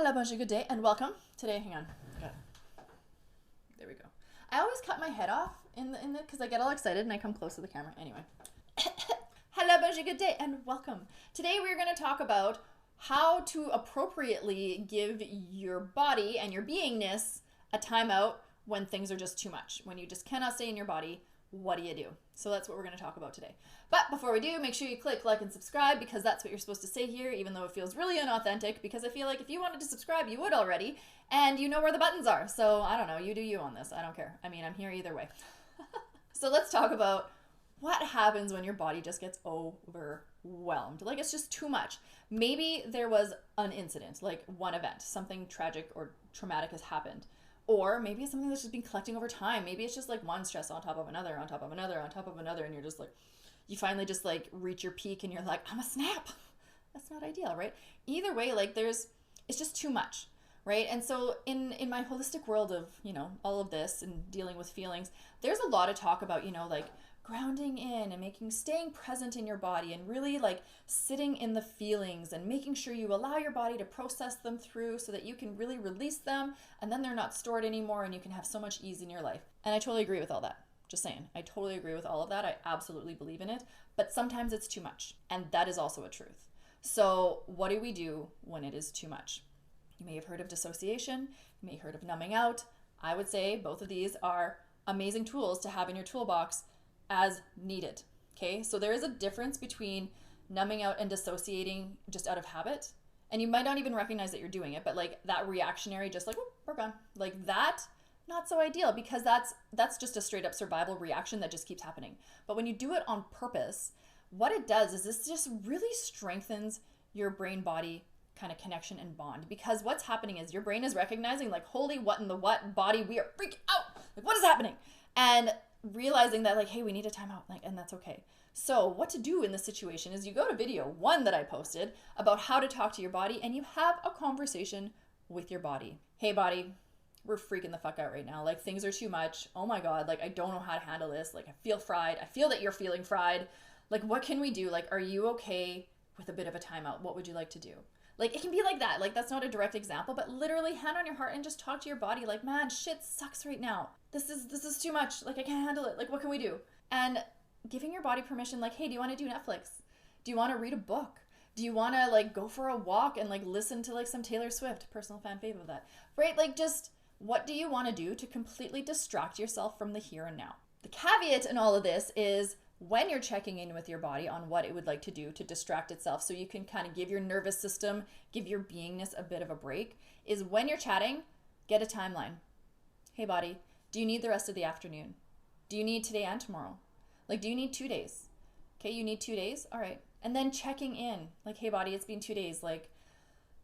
Hello, bonjour, good day, and welcome. Today, hang on. Got it. There we go. I always cut my head off in the because I get all excited and I come close to the camera. Anyway. Hello, bonjour, good day, and welcome. Today we're going to talk about how to appropriately give your body and your beingness a timeout when things are just too much. When you just cannot stay in your body, what do you do? So that's what we're going to talk about today. But before we do, make sure you click like and subscribe because that's what you're supposed to say here, even though it feels really inauthentic, because I feel like if you wanted to subscribe, you would already, and you know where the buttons are. So I don't know, you do you on this. I don't care. I mean, I'm here either way. So let's talk about what happens when your body just gets overwhelmed. Like it's just too much. Maybe there was an incident, like one event, something tragic or traumatic has happened. Or maybe it's something that's just been collecting over time. Maybe it's just like one stress on top of another, on top of another, on top of another. And you're just like, you finally just like reach your peak and you're like, I'm a snap. That's not ideal, right? Either way, like it's just too much, right? And so in my holistic world of, all of this and dealing with feelings, there's a lot of talk about, like grounding in and staying present in your body and really like sitting in the feelings and making sure you allow your body to process them through so that you can really release them and then they're not stored anymore and you can have so much ease in your life. And I totally agree with all that. Just saying, I totally agree with all of that. I absolutely believe in it, but sometimes it's too much. And that is also a truth. So what do we do when it is too much? You may have heard of dissociation. You may have heard of numbing out. I would say both of these are amazing tools to have in your toolbox as needed. Okay, so there is a difference between numbing out and dissociating just out of habit. And you might not even recognize that you're doing it, but like that reactionary, just like, we're gone. Like that, not so ideal because that's just a straight up survival reaction that just keeps happening. But when you do it on purpose, what it does is this just really strengthens your brain body kind of connection and bond, because what's happening is your brain is recognizing like, holy what in the what body, we are freaking out. Like what is happening? And realizing that like, hey, we need a timeout, like, and that's okay. So what to do in this situation is you go to video 1 that I posted about how to talk to your body and you have a conversation with your body. Hey body, we're freaking the fuck out right now. Like things are too much. Oh my God. Like I don't know how to handle this. Like I feel fried. I feel that you're feeling fried. Like what can we do? Like, are you okay with a bit of a timeout? What would you like to do? Like it can be like that. Like that's not a direct example, but literally hand on your heart and just talk to your body like, man, shit sucks right now. This is too much. Like I can't handle it. Like what can we do? And giving your body permission, like, hey, do you want to do Netflix? Do you want to read a book? Do you want to like go for a walk and like listen to like some Taylor Swift, personal fan fave of that, right? Like just what do you want to do to completely distract yourself from the here and now? The caveat in all of this is when you're checking in with your body on what it would like to do to distract itself so you can kind of give your nervous system, give your beingness a bit of a break, is when you're chatting, get a timeline. Hey body, do you need the rest of the afternoon? Do you need today and tomorrow? Like, do you need 2 days? Okay, you need 2 days? All right. And then checking in, like, hey body, it's been 2 days. Like,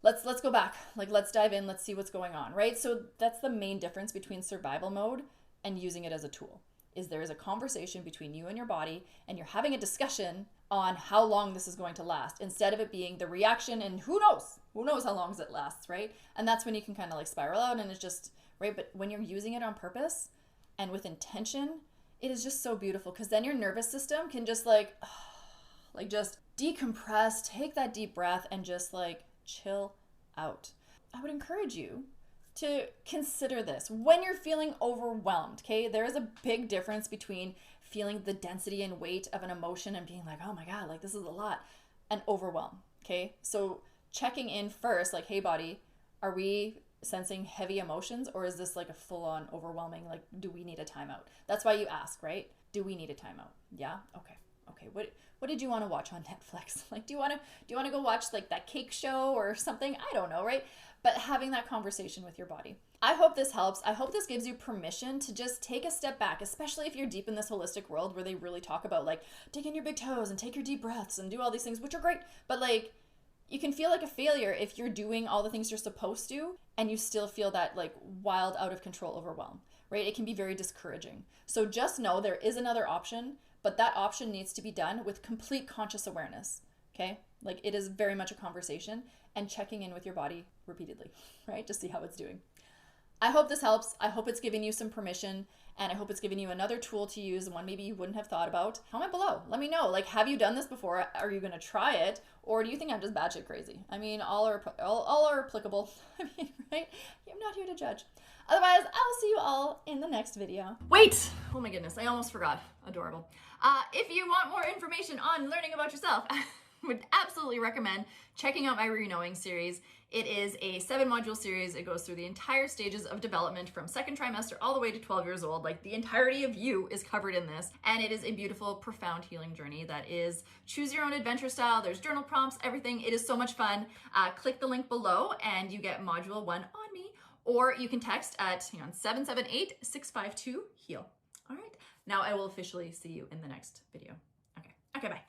let's go back. Like, let's dive in. Let's see what's going on, right? So that's the main difference between survival mode and using it as a tool. Is there is a conversation between you and your body and you're having a discussion on how long this is going to last instead of it being the reaction and who knows how long it lasts, right? And that's when you can kind of like spiral out and it's just, right? But when you're using it on purpose and with intention, it is just so beautiful because then your nervous system can just like just decompress, take that deep breath and just like chill out. I would encourage you to consider this when you're feeling overwhelmed, okay? There is a big difference between feeling the density and weight of an emotion and being like, oh my God, like this is a lot, and overwhelm, okay? So checking in first, like, hey body, are we sensing heavy emotions or is this like a full-on overwhelming, like, do we need a timeout? That's why you ask, right? Do we need a timeout? Yeah? Okay. What did you want to watch on Netflix? Like, do you want to go watch like that cake show or something? I don't know, right? But having that conversation with your body. I hope this helps. I hope this gives you permission to just take a step back, especially if you're deep in this holistic world where they really talk about like dig in your big toes and take your deep breaths and do all these things, which are great. But like, you can feel like a failure if you're doing all the things you're supposed to and you still feel that like wild, out of control overwhelm, right? It can be very discouraging. So just know there is another option, but that option needs to be done with complete conscious awareness, okay? Like it is very much a conversation and checking in with your body repeatedly, right? To see how it's doing. I hope this helps. I hope it's giving you some permission, and I hope it's giving you another tool to use, one maybe you wouldn't have thought about. Comment below. Let me know. Like, have you done this before? Are you going to try it? Or do you think I'm just batshit crazy? I mean, all are applicable. I mean, right? I'm not here to judge. Otherwise, I'll see you all in the next video. Wait! Oh my goodness, I almost forgot. Adorable. If you want more information on learning about yourself, I would absolutely recommend checking out my Reknowing series. It is a 7-module series. It goes through the entire stages of development from second trimester all the way to 12 years old. Like, the entirety of you is covered in this. And it is a beautiful, profound healing journey that is choose your own adventure style. There's journal prompts, everything. It is so much fun. Click the link below and you get module 1 on me. Or you can text at 778-652-HEAL. All right. Now I will officially see you in the next video. Okay, bye.